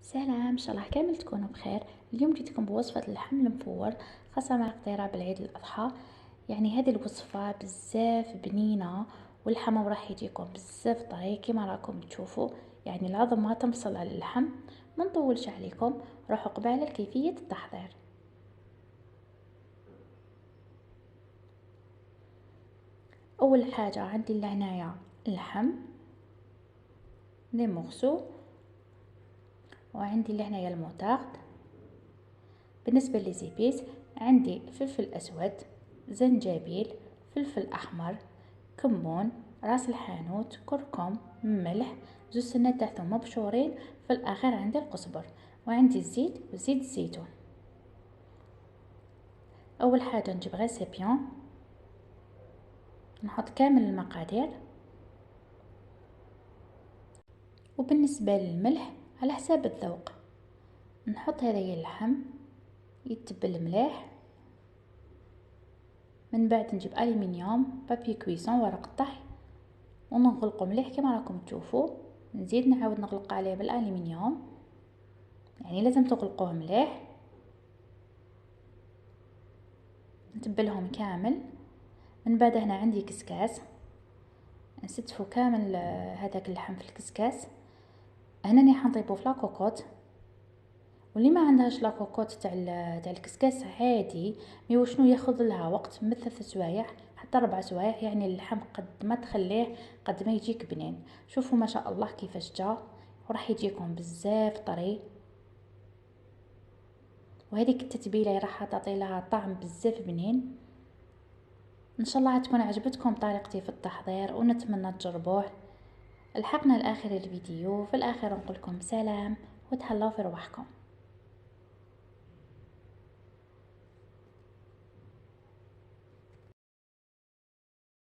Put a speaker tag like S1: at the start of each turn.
S1: سلام، ان شاء الله كامل تكونوا بخير. اليوم جيتكم بوصفة اللحم المفور خاصة مع اقتراب العيد الأضحى. يعني هذه الوصفة بزاف بنينة واللحم راح يجيكم بزاف طري كما راكم تشوفوا. يعني العظم ما تنفصل على اللحم. ما نطولش عليكم، روحوا قبالة لكيفية التحضير. أول حاجة عندي لهنايا اللحم لي مغسو، وعندي لهنايا الموتارد. بالنسبة للزيبيس عندي فلفل أسود، زنجبيل، فلفل أحمر، كمون، راس الحانوت، كركم، ملح، زوج سنات تاع ثوم مبشورين، في الأخير عندي القزبر، وعندي الزيت وزيت الزيتون. أول حاجة نجيب غيسيبيون، نحط كامل المقادير. وبالنسبة للملح على حساب الذوق، نحط هذايا اللحم يتبل مليح. من بعد نجيب ألمنيوم بابي كويسون ورق الطهي ونغلقه مليح كما راكم تشوفوا. نزيد نعاود نغلق عليه بالالمنيوم، يعني لازم تغلقوه مليح. نتبلهم كامل. من بعد هنا عندي كسكاس، نستفو كامل هذاك اللحم في الكسكاس. هنا راني حنطيبو في لاكوكوت، واللي ما عندهاش لاكوكوت تاع الكسكاس عادي، مي وشنو ياخذ لها وقت من 3 سوايع حتى 4 سوايع. يعني اللحم قد ما تخليه قد ما يجيك بنين. شوفوا ما شاء الله كيفاش جا، وراح يجيكم بزاف طري. وهذيك التتبيله راح تعطي لها طعم بزاف بنين. ان شاء الله تكون عجبتكم طريقتي في التحضير ونتمنى تجربوه. الحقنا لاخر الفيديو، في الاخر نقول لكم سلام وتهلاو في رواحكم.